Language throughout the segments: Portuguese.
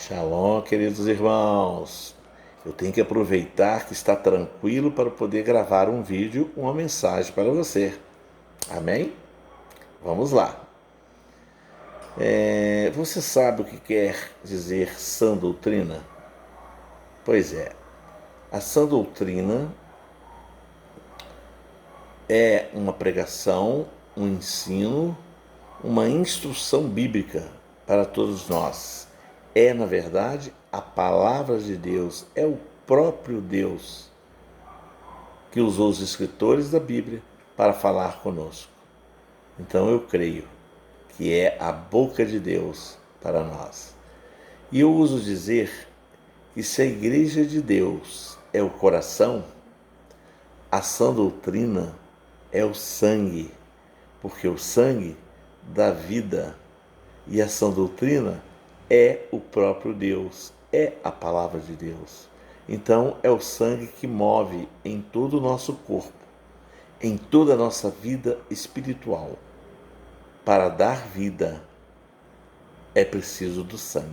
Shalom, queridos irmãos. Eu tenho que aproveitar que está tranquilo para poder gravar um vídeo, uma mensagem para você. Amém? Vamos lá. Você sabe o que quer dizer sã doutrina? Pois é, a sã doutrina é uma pregação, um ensino, uma instrução bíblica para todos nós. É, na verdade, a palavra de Deus, é o próprio Deus que usou os escritores da Bíblia para falar conosco. Então eu creio que é a boca de Deus para nós. E eu uso dizer que se a igreja de Deus é o coração, a sã doutrina é o sangue, porque o sangue dá vida e a sã doutrina é o próprio Deus, é a palavra de Deus. Então é o sangue que move em todo o nosso corpo, em toda a nossa vida espiritual. Para dar vida é preciso do sangue,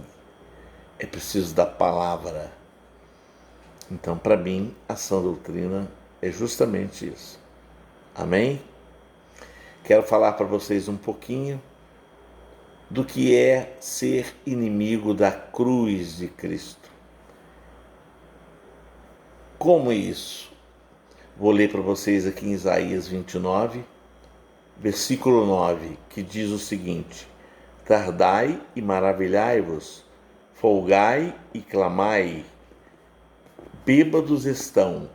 é preciso da palavra. Então, para mim, a sã doutrina é justamente isso. Amém? Quero falar para vocês um pouquinho do que é ser inimigo da cruz de Cristo. Como é isso? Vou ler para vocês aqui em Isaías 29, versículo 9, que diz o seguinte: Tardai e maravilhai-vos, folgai e clamai. Bêbados estão,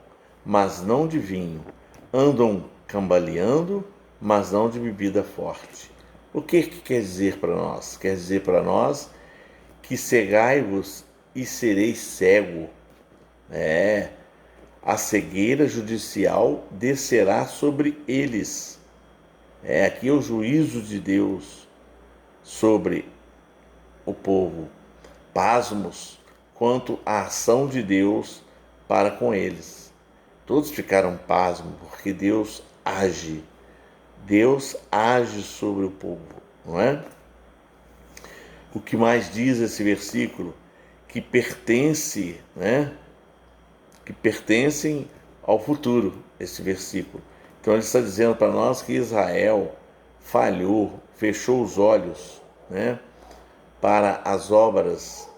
mas não de vinho, andam cambaleando, mas não de bebida forte. O que quer dizer para nós? Quer dizer para nós que cegai-vos e sereis cego. A cegueira judicial descerá sobre eles. Aqui é o juízo de Deus sobre o povo. Pasmos quanto à ação de Deus para com eles. Todos ficaram pasmos porque Deus age. Deus age sobre o povo, não é? O que mais diz esse versículo? Que pertence, né? Que pertencem ao futuro, esse versículo. Então ele está dizendo para nós que Israel falhou, fechou os olhos, né, para as obras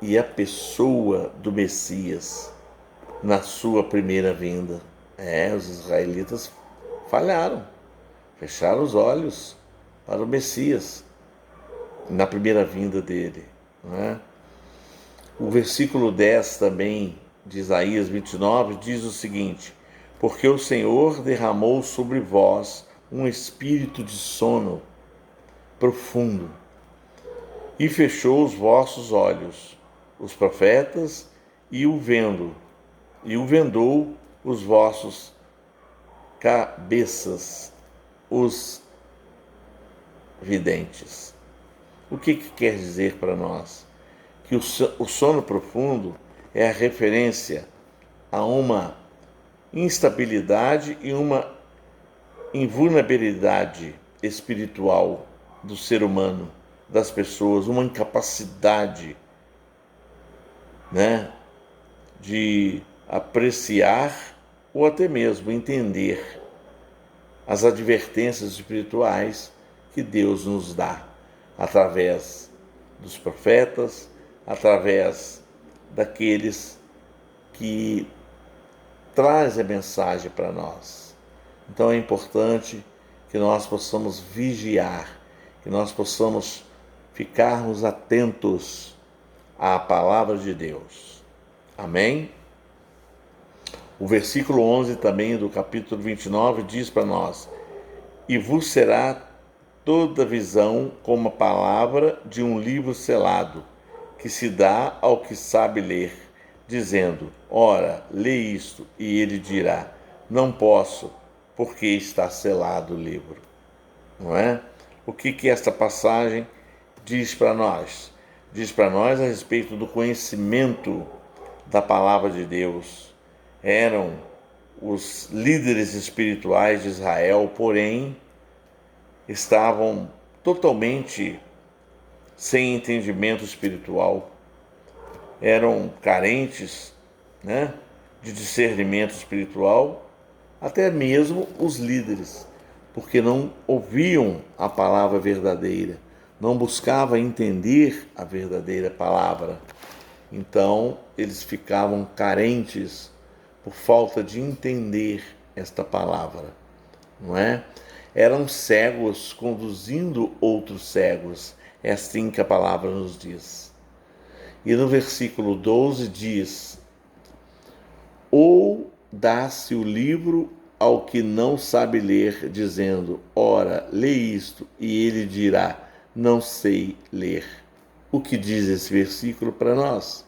e a pessoa do Messias na sua primeira vinda. Os israelitas falharam, fecharam os olhos para o Messias na primeira vinda dele. Né? O versículo 10 também de Isaías 29 diz o seguinte: porque o Senhor derramou sobre vós um espírito de sono profundo e fechou os vossos olhos, os profetas, e o vendou os vossos cabeças, os videntes. O que quer dizer para nós? Que o sono profundo é a referência a uma instabilidade e uma invulnerabilidade espiritual do ser humano, das pessoas, uma incapacidade, né, de apreciar ou até mesmo entender as advertências espirituais que Deus nos dá através dos profetas, através daqueles que trazem a mensagem para nós. Então é importante que nós possamos vigiar, que nós possamos ficarmos atentos à palavra de Deus. Amém? O versículo 11 também do capítulo 29 diz para nós: e vos será toda visão como a palavra de um livro selado, que se dá ao que sabe ler, dizendo: ora, lê isto, e ele dirá: não posso, porque está selado o livro. Não é? O que esta passagem diz para nós? Diz para nós a respeito do conhecimento da palavra de Deus. Eram os líderes espirituais de Israel, porém estavam totalmente sem entendimento espiritual, eram carentes, né, de discernimento espiritual, até mesmo os líderes, porque não ouviam a palavra verdadeira, não buscavam entender a verdadeira palavra. Então, eles ficavam carentes por falta de entender esta palavra, não é? Eram cegos conduzindo outros cegos, é assim que a palavra nos diz. E no versículo 12 diz: ou dá-se o livro ao que não sabe ler, dizendo: ora, lê isto, e ele dirá: não sei ler. O que diz esse versículo para nós?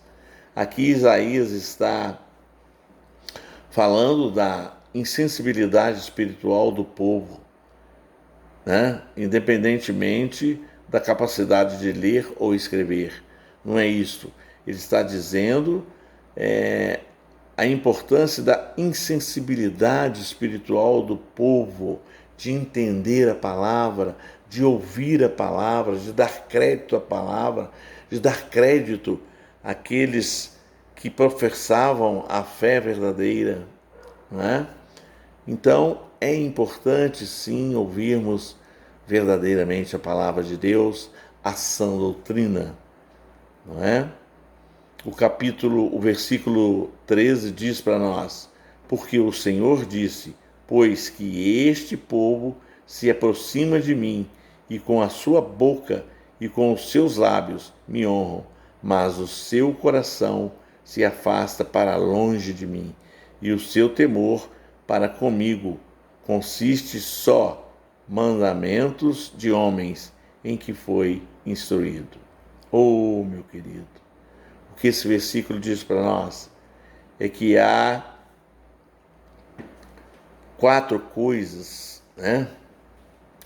Aqui Isaías está falando da insensibilidade espiritual do povo, né? Independentemente da capacidade de ler ou escrever. Não é isso. Ele está dizendo a importância da insensibilidade espiritual do povo, de entender a palavra, de ouvir a palavra, de dar crédito à palavra, de dar crédito àqueles que professavam a fé verdadeira, não é? Então, é importante sim ouvirmos verdadeiramente a palavra de Deus, a sã doutrina, não é? O versículo 13 diz para nós: porque o Senhor disse, pois que este povo se aproxima de mim, e com a sua boca e com os seus lábios me honram, mas o seu coração se afasta para longe de mim, e o seu temor para comigo consiste só mandamentos de homens em que foi instruído. Oh, meu querido, o que esse versículo diz para nós é que há 4 coisas, né?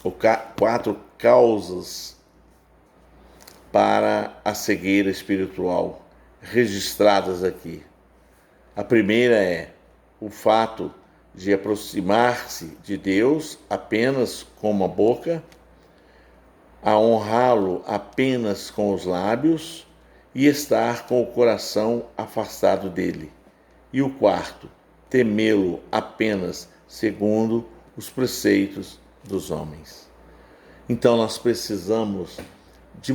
Ou 4 causas para a cegueira espiritual registradas aqui. A primeira é o fato de aproximar-se de Deus apenas com a boca, a honrá-lo apenas com os lábios e estar com o coração afastado dele. E o quarto, temê-lo apenas segundo os preceitos dos homens. Então nós precisamos de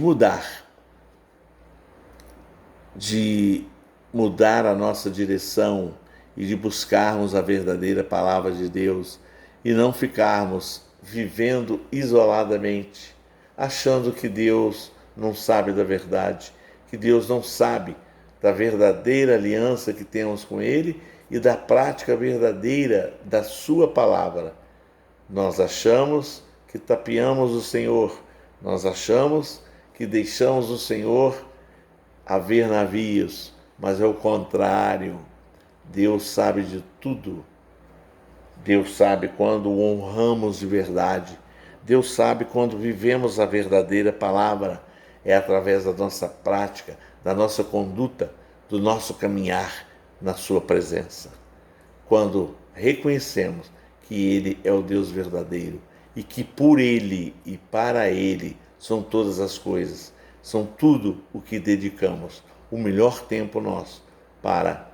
mudar a nossa direção e de buscarmos a verdadeira palavra de Deus e não ficarmos vivendo isoladamente, achando que Deus não sabe da verdade, que Deus não sabe da verdadeira aliança que temos com Ele e da prática verdadeira da Sua palavra. Nós achamos que tapeamos o Senhor, nós achamos que deixamos o Senhor haver navios, mas é o contrário. Deus sabe de tudo. Deus sabe quando o honramos de verdade. Deus sabe quando vivemos a verdadeira palavra. É através da nossa prática, da nossa conduta, do nosso caminhar na sua presença. Quando reconhecemos que Ele é o Deus verdadeiro e que por Ele e para Ele são todas as coisas, são tudo o que dedicamos, o melhor tempo nosso para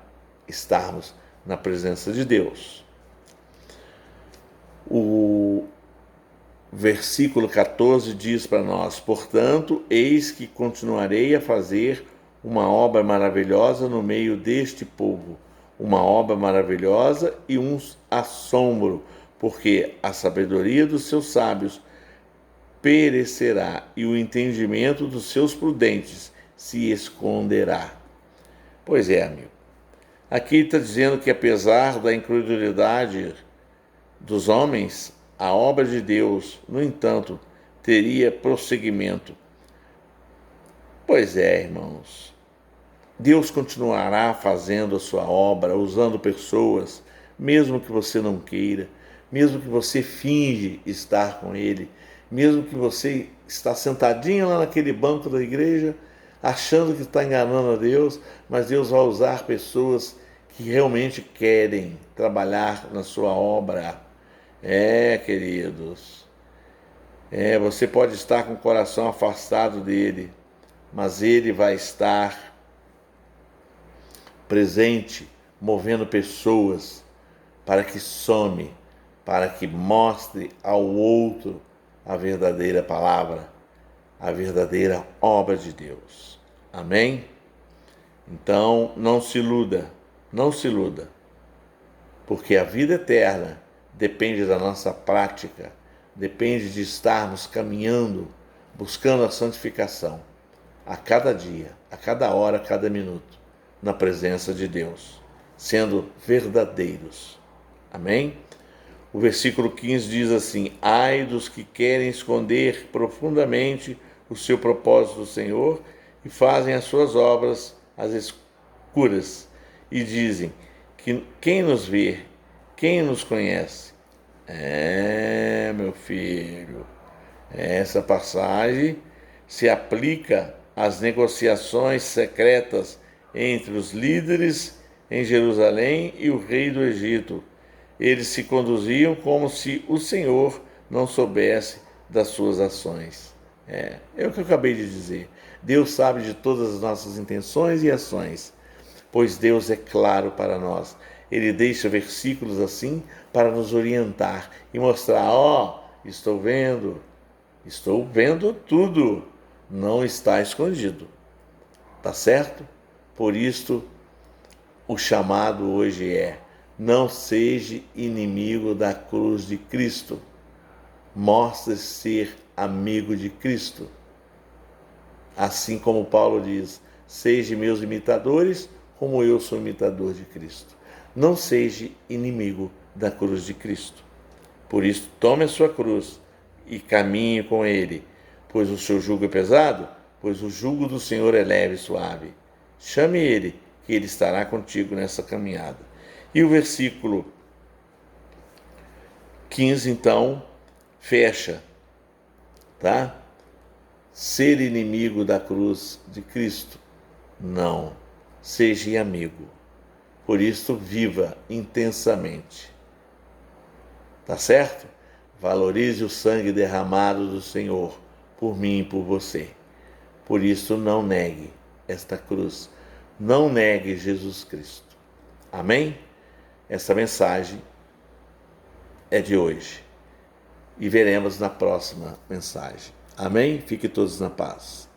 estarmos na presença de Deus. O versículo 14 diz para nós: portanto, eis que continuarei a fazer uma obra maravilhosa no meio deste povo, uma obra maravilhosa e um assombro, porque a sabedoria dos seus sábios perecerá e o entendimento dos seus prudentes se esconderá. Pois é, amigo. Aqui está dizendo que apesar da incredulidade dos homens, a obra de Deus, no entanto, teria prosseguimento. Pois é, irmãos. Deus continuará fazendo a sua obra, usando pessoas, mesmo que você não queira, mesmo que você finge estar com Ele, mesmo que você está sentadinho lá naquele banco da igreja, achando que está enganando a Deus, mas Deus vai usar pessoas que realmente querem trabalhar na sua obra. Queridos, você pode estar com o coração afastado dele, mas ele vai estar presente, movendo pessoas para que some, para que mostre ao outro a verdadeira palavra, a verdadeira obra de Deus. Amém? Então, não se iluda, porque a vida eterna depende da nossa prática, depende de estarmos caminhando, buscando a santificação, a cada dia, a cada hora, a cada minuto, na presença de Deus, sendo verdadeiros. Amém? O versículo 15 diz assim: ai dos que querem esconder profundamente o seu propósito do Senhor e fazem as suas obras às escuras e dizem que quem nos vê, quem nos conhece? Meu filho, essa passagem se aplica às negociações secretas entre os líderes em Jerusalém e o rei do Egito. Eles se conduziam como se o Senhor não soubesse das suas ações. É o que eu acabei de dizer. Deus sabe de todas as nossas intenções e ações, pois Deus é claro para nós. Ele deixa versículos assim para nos orientar e mostrar: estou vendo tudo, não está escondido. Tá certo? Por isto, o chamado hoje é: não seja inimigo da cruz de Cristo. Mostre ser amigo de Cristo. Assim como Paulo diz: sejam meus imitadores, como eu sou imitador de Cristo. Não seja inimigo da cruz de Cristo. Por isso, tome a sua cruz e caminhe com ele, pois o seu jugo é pesado, pois o jugo do Senhor é leve e suave. Chame ele, que ele estará contigo nessa caminhada. E o versículo 15, então, fecha, tá? Ser inimigo da cruz de Cristo? Não, seja amigo. Por isso, viva intensamente. Tá certo? Valorize o sangue derramado do Senhor por mim e por você. Por isso, não negue esta cruz. Não negue Jesus Cristo. Amém? Essa mensagem é de hoje. E veremos na próxima mensagem. Amém? Fiquem todos na paz.